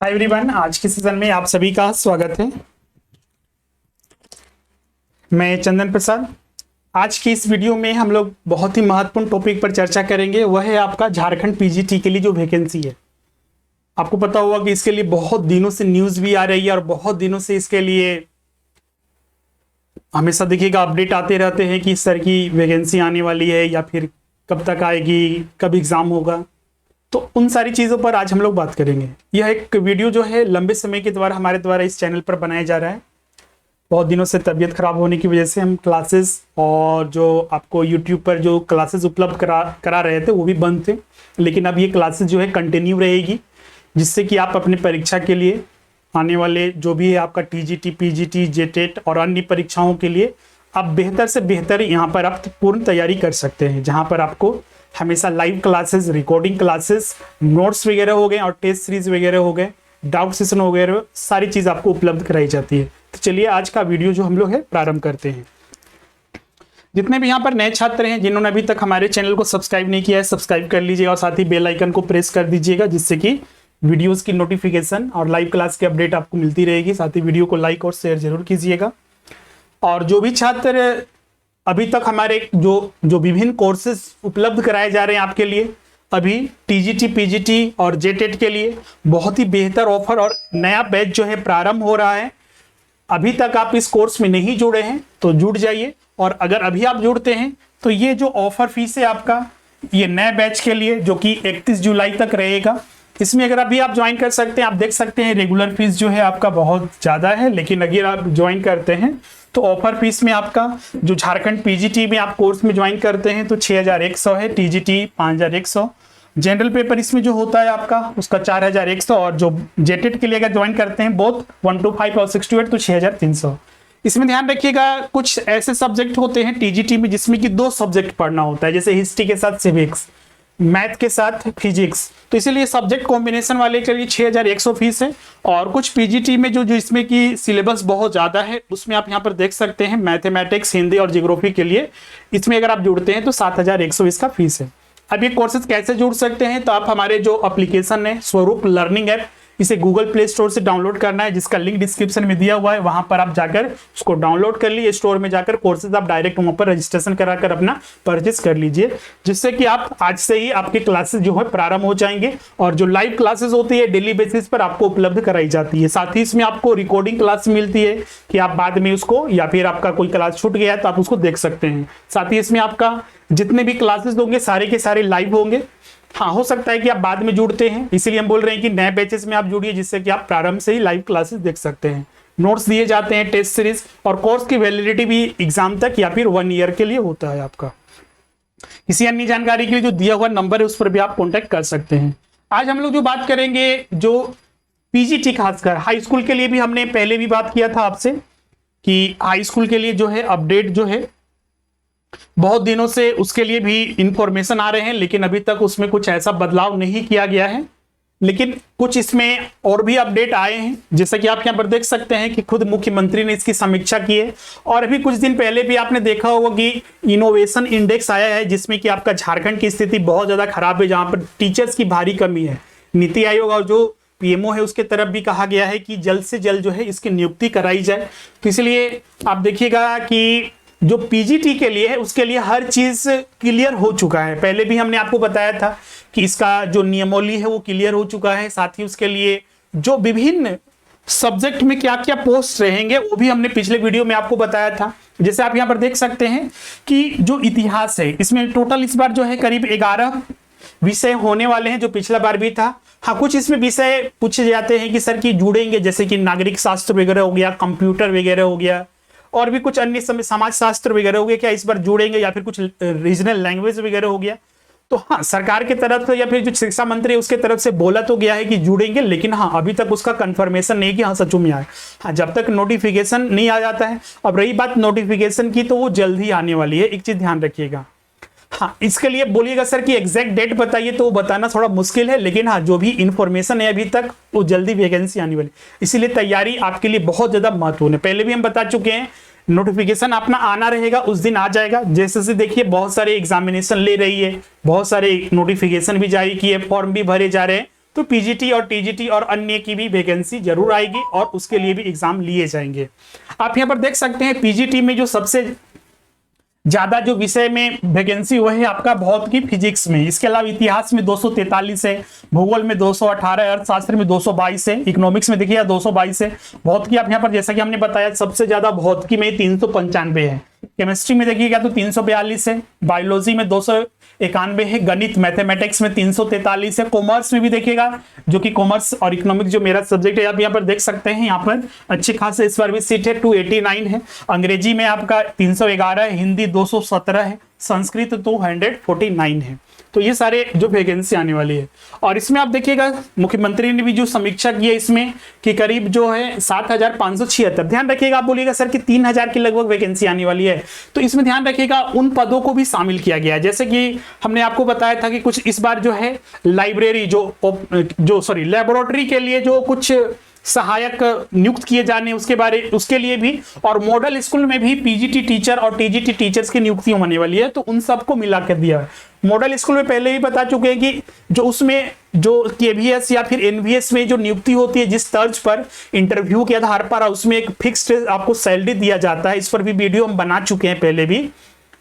Hi everyone, आज के session में आप सभी का स्वागत है। मैं चंदन प्रसाद। आज की इस वीडियो में हम लोग बहुत ही महत्वपूर्ण टॉपिक पर चर्चा करेंगे। वह है आपका झारखंड पीजीटी के लिए जो वैकेंसी है। आपको पता होगा कि इसके लिए बहुत दिनों से न्यूज़ भी आ रही है और बहुत दिनों से इसके लिए हमेशा देखिएगा अपडेट आते रहते हैं कि इस तरह की वैकेंसी आने वाली है या फिर कब तक आएगी, कब एग्ज़ाम होगा। तो उन सारी चीज़ों पर आज हम लोग बात करेंगे। यह एक वीडियो जो है लंबे समय के द्वारा हमारे द्वारा इस चैनल पर बनाया जा रहा है। बहुत दिनों से तबीयत खराब होने की वजह से हम क्लासेस और जो आपको यूट्यूब पर जो क्लासेस उपलब्ध करा रहे थे वो भी बंद थे, लेकिन अब ये क्लासेस जो है कंटिन्यू रहेगी, जिससे कि आप अपनी परीक्षा के लिए आने वाले जो भी है आपका टीजीटी, पीजीटी, जेटेट और अन्य परीक्षाओं के लिए आप बेहतर से बेहतर यहाँ पर आप पूर्ण तैयारी कर सकते हैं, जहाँ पर आपको हमेशा live classes, recording classes, notes वगैरह हो गए और टेस्ट सीरीज वगैरह हो गए, डाउट सेशन वगैरह, सारी चीज़ आपको उपलब्ध कराई जाती है। तो चलिए आज का वीडियो जो हम लोग है प्रारंभ करते हैं। जितने भी यहाँ पर नए छात्र हैं जिन्होंने अभी तक हमारे चैनल को सब्सक्राइब नहीं किया है, सब्सक्राइब कर लीजिएगा और साथ ही बेल आइकन को प्रेस कर दीजिएगा, जिससे कि वीडियोज़ की नोटिफिकेशन और लाइव क्लास की अपडेट आपको मिलती रहेगी। साथ ही वीडियो को लाइक और शेयर जरूर कीजिएगा। और जो भी छात्र अभी तक हमारे जो विभिन्न कोर्सेज उपलब्ध कराए जा रहे हैं आपके लिए, अभी टीजीटी, पीजीटी और जेटेट के लिए बहुत ही बेहतर ऑफर और नया बैच जो है प्रारंभ हो रहा है। अभी तक आप इस कोर्स में नहीं जुड़े हैं तो जुड़ जाइए, और अगर अभी आप जुड़ते हैं तो ये जो ऑफर फीस है आपका ये नए बैच के लिए जो कि 31 जुलाई तक रहेगा, इसमें अगर अभी आप ज्वाइन कर सकते हैं। आप देख सकते हैं रेगुलर फीस जो है आपका बहुत ज़्यादा है, लेकिन अगर आप ज्वाइन करते हैं तो ऑफर फीस में आपका जो झारखंड पीजीटी में आप कोर्स में ज्वाइन करते हैं तो 6100 है, टीजीटी 5100, जनरल पेपर इसमें जो होता है आपका उसका 4100, और जो जेटेट के लिए अगर ज्वाइन करते हैं बोथ 125 और 6 to 8 तो 6300। इसमें ध्यान रखिएगा कुछ ऐसे सब्जेक्ट होते हैं टीजीटी में जिसमें कि 2 सब्जेक्ट पढ़ना होता है, जैसे हिस्ट्री के साथ सिविक्स, मैथ के साथ फिजिक्स, तो इसीलिए सब्जेक्ट कॉम्बिनेशन वाले के लिए 6100 फीस है। और कुछ पीजीटी में जो इसमें की सिलेबस बहुत ज़्यादा है उसमें आप यहाँ पर देख सकते हैं मैथमेटिक्स, हिंदी और ज्योग्राफी के लिए इसमें अगर आप जुड़ते हैं तो 7100 इसका फीस है। अब ये कोर्सेज कैसे जुड़ सकते हैं, तो आप हमारे जो एप्लीकेशन है स्वरूप लर्निंग ऐप, इसे गूगल प्ले स्टोर से डाउनलोड करना है, जिसका लिंक डिस्क्रिप्शन में दिया हुआ है। वहां पर आप जाकर उसको डाउनलोड कर लीजिए, स्टोर में जाकर कोर्सेज आप डायरेक्ट वहां पर रजिस्ट्रेशन कराकर अपना परचेस कर लीजिए, जिससे कि आप आज से ही आपके क्लासेस जो है प्रारंभ हो जाएंगे। और जो लाइव क्लासेस होती है डेली बेसिस पर आपको उपलब्ध कराई जाती है। साथ ही इसमें आपको रिकॉर्डिंग क्लास मिलती है कि आप बाद में उसको, या फिर आपका कोई क्लास छूट गया तो आप उसको देख सकते हैं। साथ ही इसमें आपका जितने भी क्लासेस होंगे सारे के सारे लाइव होंगे। हाँ, हो सकता है कि आप बाद में जुड़ते हैं, इसीलिए हम बोल रहे हैं कि नए बैचेस में आप जुड़िए, जिससे कि आप प्रारंभ से ही लाइव क्लासेस देख सकते हैं। नोट्स दिए जाते हैं, टेस्ट सीरीज, और कोर्स की वैलिडिटी भी एग्जाम तक या फिर 1 ईयर के लिए होता है आपका। किसी अन्य जानकारी के लिए जो दिया हुआ नंबर है उस पर भी आप कॉन्टेक्ट कर सकते हैं। आज हम लोग जो बात करेंगे जो पीजीटी, खासकर हाई स्कूल के लिए भी हमने पहले भी बात किया था आपसे कि हाई स्कूल के लिए जो है अपडेट जो है बहुत दिनों से उसके लिए भी इंफॉर्मेशन आ रहे हैं, लेकिन अभी तक उसमें कुछ ऐसा बदलाव नहीं किया गया है। लेकिन कुछ इसमें और भी अपडेट आए हैं, जैसा कि आप यहाँ पर देख सकते हैं कि खुद मुख्यमंत्री ने इसकी समीक्षा की है। और अभी कुछ दिन पहले भी आपने देखा होगा कि इनोवेशन इंडेक्स आया है, जिसमें कि आपका झारखंड की स्थिति बहुत ज्यादा खराब है, जहां पर टीचर्स की भारी कमी है। नीति आयोग और जो पीएमओ है उसके तरफ भी कहा गया है कि जल्द से जल्द जो है इसकी नियुक्ति कराई जाए। तो इसलिए आप देखिएगा कि जो पीजीटी के लिए है उसके लिए हर चीज क्लियर हो चुका है। पहले भी हमने आपको बताया था कि इसका जो नियमावली है वो क्लियर हो चुका है। साथ ही उसके लिए जो विभिन्न सब्जेक्ट में क्या क्या पोस्ट रहेंगे वो भी हमने पिछले वीडियो में आपको बताया था। जैसे आप यहाँ पर देख सकते हैं कि जो इतिहास है इसमें टोटल इस बार जो है करीब 11 विषय होने वाले हैं, जो पिछला बार भी था। हाँ, कुछ इसमें विषय पूछे जाते हैं कि सर की जुड़ेंगे, जैसे कि नागरिक शास्त्र वगैरह हो गया, कंप्यूटर वगैरह हो गया, और भी कुछ अन्य समाज शास्त्र वगैरह हो गया, क्या इस बार जुड़ेंगे, या फिर कुछ रीजनल लैंग्वेज वगैरह हो गया। तो हाँ, सरकार की तरफ से या फिर जो शिक्षा मंत्री उसके तरफ से बोला तो गया है कि जुड़ेंगे, लेकिन हाँ अभी तक उसका कंफर्मेशन नहीं कि हाँ सचू में आए। हाँ, जब तक नोटिफिकेशन नहीं आ जाता है। अब रही बात नोटिफिकेशन की, तो वो जल्द ही आने वाली है, एक चीज ध्यान रखिएगा। हाँ, इसके लिए बोलिएगा सर कि एग्जैक्ट डेट बताइए, तो वो बताना थोड़ा मुश्किल है, लेकिन हाँ जो भी इंफॉर्मेशन है अभी तक वो जल्दी वैकेंसी आने वाली, इसीलिए तैयारी आपके लिए बहुत ज्यादा महत्वपूर्ण है। पहले भी हम बता चुके हैं, नोटिफिकेशन अपना आना रहेगा उस दिन आ जाएगा। जैसे से देखिए बहुत सारे एग्जामिनेशन ले रही है, बहुत सारे नोटिफिकेशन भी जारी किए, फॉर्म भी भरे जा रहे हैं, तो पीजीटी और टीजीटी और अन्य की भी वैकेंसी जरूर आएगी और उसके लिए भी एग्जाम लिए जाएंगे। आप यहाँ पर देख सकते हैं पीजीटी में जो सबसे ज्यादा जो विषय में वैकेंसी हुआ है आपका भौतिकी फिजिक्स में, इसके अलावा इतिहास में 243 है, भूगोल में 218 है, अर्थशास्त्र में 222 है, इकोनॉमिक्स में देखिए 222 है, भौतिकी आप यहाँ पर जैसा कि हमने बताया सबसे ज्यादा भौतिकी में 395 है, केमिस्ट्री में देखिएगा तो 342 है, बायोलॉजी में 291 है, गणित मैथमेटिक्स में 343 है, कॉमर्स में भी देखिएगा जो कि कॉमर्स और इकोनॉमिक्स जो मेरा सब्जेक्ट है आप यहाँ पर देख सकते हैं, यहाँ पर अच्छे खासे इस बार भी सीट है 289 है, अंग्रेजी में आपका 311 है, हिंदी 217 है, संस्कृत 249 है। तो ये सारे जो वैकेंसी आने वाली है और इसमें आप देखिएगा मुख्यमंत्री ने भी जो समीक्षा की है इसमें कि करीब जो है 7,576, ध्यान रखिएगा, आप बोलिएगा सर कि 3,000 की लगभग वैकेंसी आने वाली है, तो इसमें ध्यान रखिएगा उन पदों को भी शामिल किया गया है। जैसे कि हमने आपको बताया था कि कुछ इस बार जो है लाइब्रेरी लेबोरेटरी के लिए जो कुछ सहायक नियुक्त किए जाने उसके लिए भी, और मॉडल स्कूल में भी पीजीटी टीचर और टीजीटी टीचर्स की नियुक्ति होने वाली है, तो उन सबको मिला कर दिया है। मॉडल स्कूल में पहले ही बता चुके हैं कि जो उसमें जो केवीएस या फिर एनवीएस में जो नियुक्ति होती है जिस तर्ज पर इंटरव्यू के आधार पर उसमें एक फिक्स्ड आपको सैलरी दिया जाता है, इस पर भी वीडियो हम बना चुके हैं पहले भी,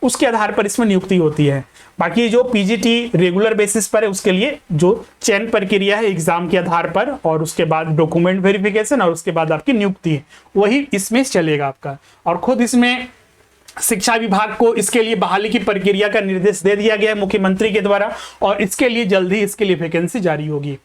उसके आधार पर इसमें नियुक्ति होती है। बाकी जो पीजीटी रेगुलर बेसिस पर है उसके लिए जो चयन प्रक्रिया है एग्जाम के आधार पर और उसके बाद डॉक्यूमेंट वेरिफिकेशन और उसके बाद आपकी नियुक्ति है वही इसमें चलेगा आपका। और खुद इसमें शिक्षा विभाग को इसके लिए बहाली की प्रक्रिया का निर्देश दे दिया गया है मुख्यमंत्री के द्वारा और इसके लिए जल्द ही इसके लिए वैकेंसी जारी होगी।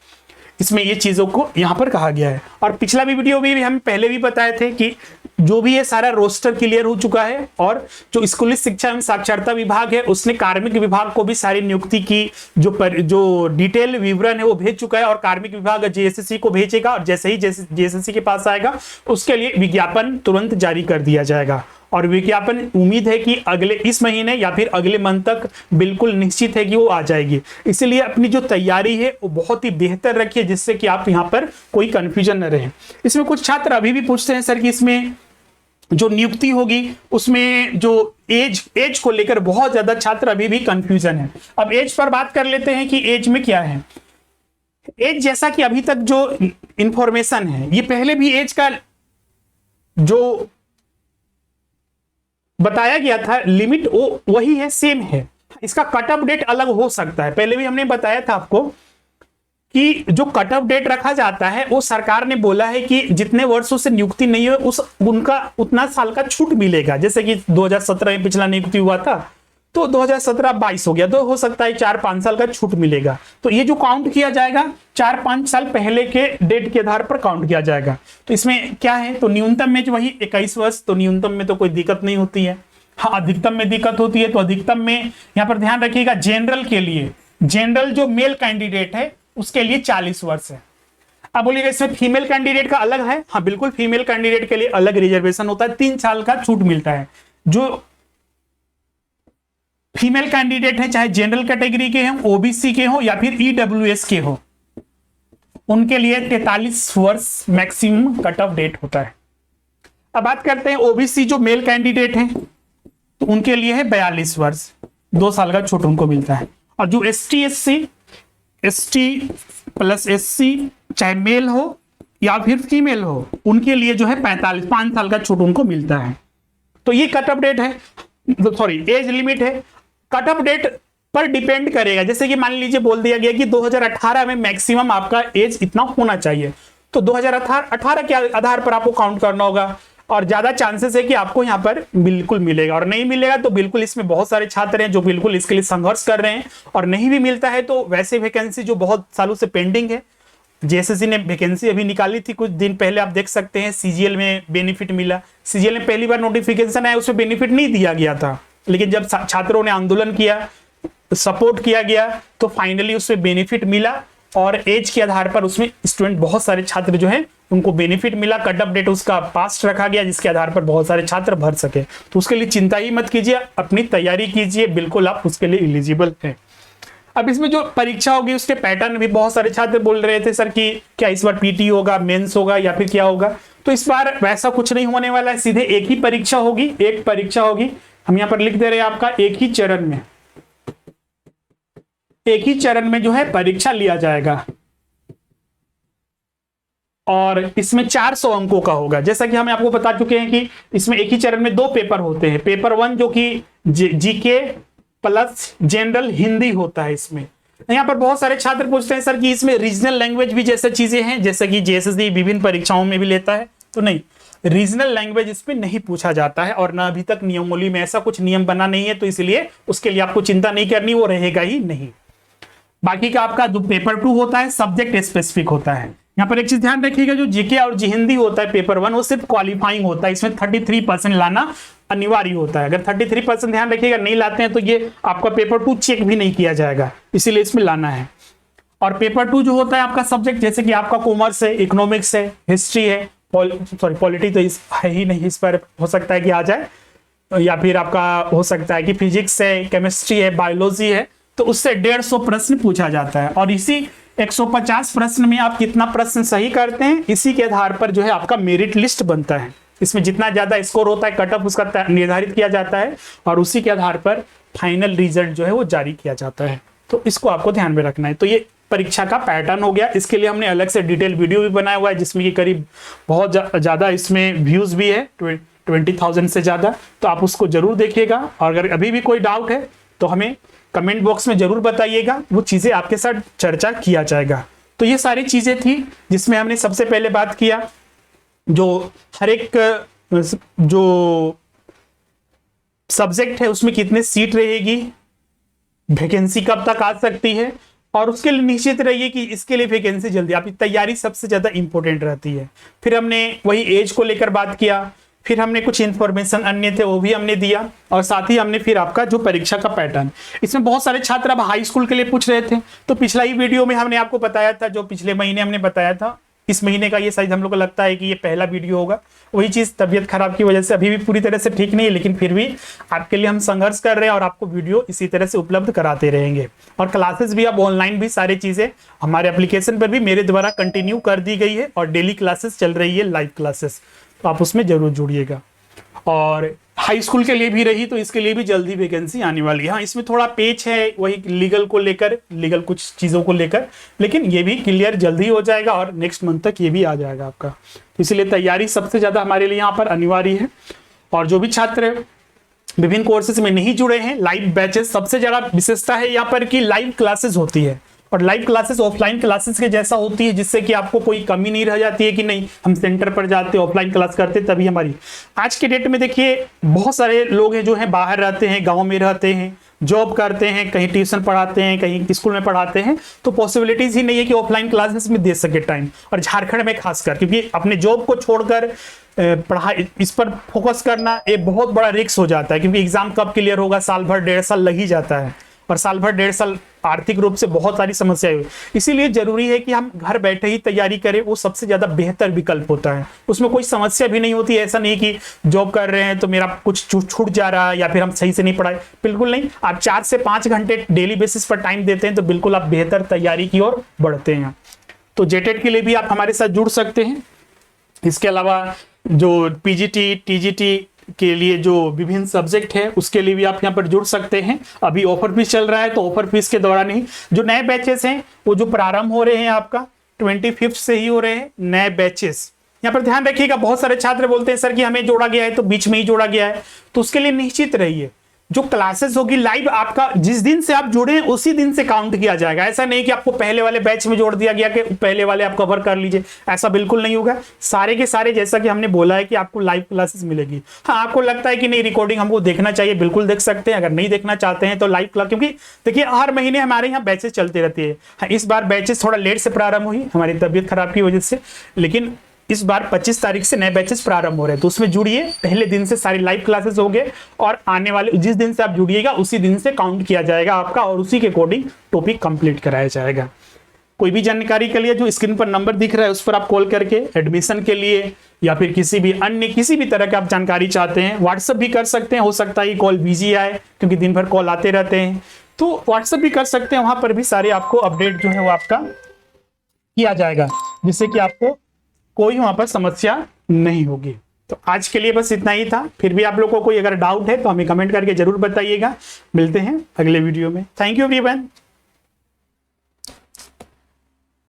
इसमें ये चीजों को यहाँ पर कहा गया है। और पिछला भी वीडियो में भी हम पहले भी बताए थे कि जो भी ये सारा रोस्टर क्लियर हो चुका है और जो स्कूली शिक्षा एवं साक्षरता विभाग है उसने कार्मिक विभाग को भी सारी नियुक्ति की जो डिटेल विवरण है वो भेज चुका है और कार्मिक विभाग जेएसएससी को भेजेगा और जैसे ही जेएसएससी के पास आएगा उसके लिए विज्ञापन तुरंत जारी कर दिया जाएगा। और विज्ञापन उम्मीद है कि अगले इस महीने या फिर अगले मंथ तक बिल्कुल निश्चित है कि वो आ जाएगी। इसलिए अपनी जो तैयारी है वो बहुत ही बेहतर रखिए जिससे कि आप यहाँ पर कोई कंफ्यूजन न रहे। इसमें कुछ छात्र अभी भी पूछते हैं सर कि इसमें जो नियुक्ति होगी उसमें जो एज को लेकर बहुत ज्यादा छात्र अभी भी कंफ्यूजन है। अब एज पर बात कर लेते हैं कि एज में क्या है। एज जैसा कि अभी तक जो इंफॉर्मेशन है ये पहले भी एज का जो बताया गया था लिमिट वो वही है, सेम है। इसका कट ऑफ डेट अलग हो सकता है। पहले भी हमने बताया था आपको कि जो कट ऑफ डेट रखा जाता है वो सरकार ने बोला है कि जितने वर्षों से नियुक्ति नहीं हो उनका उतना साल का छूट मिलेगा। जैसे कि 2017 में पिछला नियुक्ति हुआ था तो 2017-22 हो गया तो हो सकता है 4-5 साल का छूट मिलेगा। तो ये जो काउंट किया जाएगा 4-5 साल पहले के डेट के आधार पर काउंट किया जाएगा। तो इसमें क्या है तो न्यूनतम में जो वही 21 वर्ष, तो न्यूनतम में तो कोई दिक्कत नहीं होती है। हाँ अधिकतम में दिक्कत होती है। तो अधिकतम में यहाँ पर ध्यान रखिएगा जनरल के लिए, जनरल जो मेल कैंडिडेट है उसके लिए 40 वर्ष है। अब बोलिएगा इसमें फीमेल कैंडिडेट का अलग है। हाँ बिल्कुल फीमेल कैंडिडेट के लिए अलग रिजर्वेशन होता है, 3 साल का छूट मिलता है। जो फीमेल कैंडिडेट है चाहे जनरल कैटेगरी के हों, ओबीसी के हों या फिर ईडब्ल्यूएस के हो, उनके लिए 43 वर्ष मैक्सिमम कट ऑफ डेट होता है। अब बात करते हैं ओबीसी जो मेल कैंडिडेट हैं तो उनके लिए है 42 वर्ष, 2 साल का छूट उनको मिलता है। और जो एसटी प्लस एससी चाहे मेल हो या फिर फीमेल हो उनके लिए जो है 5 साल का छूट उनको मिलता है। तो ये कट ऑफ डेट है, सॉरी एज लिमिट है। कट ऑफ डेट पर डिपेंड करेगा। जैसे कि मान लीजिए बोल दिया गया कि 2018 में मैक्सिमम आपका एज इतना होना चाहिए तो 2018 के आधार पर आपको काउंट करना होगा और ज्यादा चांसेस है कि आपको यहाँ पर बिल्कुल मिलेगा। और नहीं मिलेगा तो बिल्कुल इसमें बहुत सारे छात्र हैं जो बिल्कुल इसके लिए संघर्ष कर रहे हैं और नहीं भी मिलता है तो वैसे वैकेंसी जो बहुत सालों से पेंडिंग है, जेएसएससी ने वैकेंसी अभी निकाली थी कुछ दिन पहले, आप देख सकते हैं सीजीएल में बेनिफिट मिला। सीजीएल में पहली बार नोटिफिकेशन आया उसमें बेनिफिट नहीं दिया गया था, लेकिन जब छात्रों ने आंदोलन किया, सपोर्ट किया गया तो फाइनली उसमें बेनिफिट मिला और एज के आधार पर उसमें स्टूडेंट बहुत सारे छात्र जो हैं उनको बेनिफिट मिला। कट ऑफ डेट उसका पास्ट रखा गया जिसके आधार पर बहुत सारे छात्र भर सके। तो उसके लिए चिंता ही मत कीजिए, अपनी तैयारी कीजिए, बिल्कुल आप उसके लिए एलिजिबल हैं। अब इसमें जो परीक्षा होगी उसके पैटर्न भी बहुत सारे छात्र बोल रहे थे सर कि क्या इस बार पीटी होगा, मेंस होगा या फिर क्या होगा। तो इस बार वैसा कुछ नहीं होने वाला है, सीधे एक ही परीक्षा होगी। एक परीक्षा होगी, हम यहाँ पर लिख दे रहे हैं आपका एक ही चरण में जो है परीक्षा लिया जाएगा। और इसमें 400 अंकों का होगा। जैसा कि हम आपको बता चुके हैं कि इसमें एक ही चरण में 2 पेपर होते हैं। पेपर 1 जो कि जीके प्लस जनरल हिंदी होता है। इसमें यहाँ पर बहुत सारे छात्र पूछते हैं सर कि इसमें रीजनल लैंग्वेज भी जैसे चीजें हैं, जैसे कि जेएसएससी विभिन्न परीक्षाओं में भी लेता है, तो नहीं, रीजनल लैंग्वेज इसमें नहीं पूछा जाता है और ना अभी तक नियमावली में ऐसा कुछ नियम बना नहीं है, तो इसलिए उसके लिए आपको चिंता नहीं करनी, वो रहेगा ही नहीं। बाकी का आपका जो पेपर 2 होता है सब्जेक्ट स्पेसिफिक होता है। यहाँ पर एक चीज ध्यान रखिएगा, जो जीके और जी हिंदी होता है पेपर 1 वो सिर्फ क्वालिफाइंग होता है, इसमें 33% लाना अनिवार्य होता है। अगर 33% ध्यान रखिएगा नहीं लाते हैं तो ये आपका पेपर 2 चेक भी नहीं किया जाएगा, इसीलिए इसमें लाना है। और पेपर 2 जो होता है आपका सब्जेक्ट, जैसे कि आपका कॉमर्स है, इकोनॉमिक्स है, हिस्ट्री है, पॉलिटी तो है ही नहीं, इस पर हो सकता है कि आ जाए, या फिर आपका हो सकता है कि फिजिक्स है, केमिस्ट्री है, बायोलॉजी है, तो उससे 150 प्रश्न पूछा जाता है। और इसी 150 प्रश्न में आप कितना प्रश्न सही करते हैं, इसी के आधार पर जो है आपका मेरिट लिस्ट बनता है। इसमें जितना ज्यादा स्कोर होता है कट ऑफ उसका निर्धारित किया जाता है और उसी के आधार पर फाइनल रिजल्ट जो है वो जारी किया जाता है। तो इसको आपको ध्यान में रखना है। तो ये परीक्षा का पैटर्न हो गया। इसके लिए हमने अलग से डिटेल वीडियो भी बनाया हुआ है, जिसमें कि करीब बहुत ज्यादा इसमें व्यूज भी है, 20,000 से ज्यादा। तो आप उसको जरूर देखिएगा और अगर अभी भी कोई डाउट है तो हमें कमेंट बॉक्स में जरूर बताइएगा, वो चीजें आपके साथ चर्चा किया जाएगा। तो ये सारी चीजें थी जिसमें हमने सबसे पहले बात किया जो हर एक जो सब्जेक्ट है उसमें कितने सीट रहेगी, वैकेंसी कब तक आ सकती है, और उसके लिए निश्चित रहिए कि इसके लिए वैकेंसी जल्दी, आपकी तैयारी सबसे ज्यादा इंपॉर्टेंट रहती है। फिर हमने वही एज को लेकर बात किया, फिर हमने कुछ इंफॉर्मेशन अन्य थे वो भी हमने दिया, और साथ ही हमने फिर आपका जो परीक्षा का पैटर्न, इसमें बहुत सारे छात्र अब हाई स्कूल के लिए पूछ रहे थे, तो पिछला ही वीडियो में हमने आपको बताया था, जो पिछले महीने हमने बताया था, इस महीने का ये शायद हम लोग को लगता है कि ये पहला वीडियो होगा। वही चीज तबीयत खराब की वजह से अभी भी पूरी तरह से ठीक नहीं है, लेकिन फिर भी आपके लिए हम संघर्ष कर रहे हैं और आपको वीडियो इसी तरह से उपलब्ध कराते रहेंगे। और क्लासेस भी अब ऑनलाइन भी सारी चीजें हमारे एप्लीकेशन पर भी मेरे द्वारा कंटिन्यू कर दी गई है और डेली क्लासेस चल रही है, लाइव क्लासेस, तो आप उसमें जरूर जुड़िएगा। और हाई स्कूल के लिए भी रही तो इसके लिए भी जल्दी वैकेंसी आने वाली है। हाँ, इसमें थोड़ा पेच है वही लीगल को लेकर, लीगल कुछ चीज़ों को लेकर, लेकिन ये भी क्लियर जल्दी हो जाएगा और नेक्स्ट मंथ तक ये भी आ जाएगा आपका। इसलिए तैयारी सबसे ज़्यादा हमारे लिए यहाँ पर अनिवार्य है। और जो भी छात्र विभिन्न कोर्सेज में नहीं जुड़े हैं, लाइव बैचेस, सबसे ज़्यादा विशेषता है यहाँ पर कि लाइव क्लासेस होती है, और लाइव क्लासेस ऑफलाइन क्लासेस के जैसा होती है, जिससे कि आपको कोई कमी नहीं रह जाती है कि नहीं हम सेंटर पर जाते ऑफलाइन क्लास करते तभी हमारी। आज के डेट में देखिए बहुत सारे लोग हैं जो हैं बाहर रहते हैं, गांव में रहते हैं, जॉब करते हैं, कहीं ट्यूशन पढ़ाते हैं, कहीं स्कूल में पढ़ाते हैं, तो पॉसिबिलिटीज ही नहीं है कि ऑफलाइन क्लासेस में दे सके टाइम। और झारखंड में खासकर क्योंकि अपने जॉब को छोड़कर पढ़ाई इस पर फोकस करना एक बहुत बड़ा रिस्क हो जाता है, क्योंकि एग्जाम कब क्लियर होगा, साल भर 1.5 साल लग ही जाता है, और साल भर 1.5 साल आर्थिक रूप से बहुत सारी समस्याएं हुई। इसीलिए जरूरी है कि हम घर बैठे ही तैयारी करें, वो सबसे ज्यादा बेहतर विकल्प होता है। उसमें कोई समस्या भी नहीं होती, ऐसा नहीं कि जॉब कर रहे हैं तो मेरा कुछ छूट जा रहा है या फिर हम सही से नहीं पढ़ाए, बिल्कुल नहीं। आप 4 से 5 घंटे डेली बेसिस पर टाइम देते हैं तो बिल्कुल आप बेहतर तैयारी की ओर बढ़ते हैं। तो जेटेट के लिए भी आप हमारे साथ जुड़ सकते हैं। इसके अलावा जो पीजीटी, टीजीटी के लिए जो विभिन्न सब्जेक्ट है उसके लिए भी आप यहाँ पर जुड़ सकते हैं। अभी ऑफर फीस चल रहा है, तो ऑफर फीस के दौरान ही जो नए बैचेस हैं वो जो प्रारंभ हो रहे हैं आपका 25 से ही हो रहे हैं नए बैचेस। यहाँ पर ध्यान रखिएगा, बहुत सारे छात्र बोलते हैं सर कि हमें जोड़ा गया है तो बीच में ही जोड़ा गया है, तो उसके लिए निश्चित रहिए जो क्लासेस होगी लाइव, आपका जिस दिन से आप जुड़े हैं उसी दिन से काउंट किया जाएगा। ऐसा नहीं कि आपको पहले वाले बैच में जोड़ दिया गया कि पहले वाले आप कवर कर लीजिए, ऐसा बिल्कुल नहीं होगा। सारे के सारे जैसा कि हमने बोला है कि आपको लाइव क्लासेस मिलेगी। हाँ, आपको लगता है कि नहीं रिकॉर्डिंग हमको देखना चाहिए, बिल्कुल देख सकते हैं। अगर नहीं देखना चाहते हैं तो लाइव क्लास, क्योंकि देखिए हर महीने हमारे यहाँ बैचेस चलते रहती है। हाँ, इस बार बैचेस थोड़ा लेट से प्रारंभ हुई हमारी तबीयत खराब की वजह से, लेकिन इस बार 25 तारीख से नए बैचेस प्रारंभ हो रहे हैं, तो उसमें जुड़िए। पहले दिन से सारी लाइव क्लासेस होंगे और आने वाले जिस दिन से आप जुड़िएगा उसी दिन से काउंट किया जाएगा आपका, और उसी के अकॉर्डिंग टॉपिक कंप्लीट कराया जाएगा। कोई भी जानकारी के लिए जो स्क्रीन पर नंबर दिख रहा है उस पर आप कॉल करके एडमिशन के लिए या फिर किसी भी अन्य किसी भी तरह की आप जानकारी चाहते हैं, व्हाट्सएप भी कर सकते हैं। हो सकता है कॉल बिजी आए क्योंकि दिन भर कॉल आते रहते हैं, तो व्हाट्सएप भी कर सकते हैं, वहां पर भी सारे आपको अपडेट जो है वो आपका किया जाएगा, जिससे कि आपको कोई वहां पर समस्या नहीं होगी। तो आज के लिए बस इतना ही था। फिर भी आप लोगों को कोई अगर डाउट है तो हमें कमेंट करके जरूर बताइएगा। मिलते हैं अगले वीडियो में। Thank you everyone.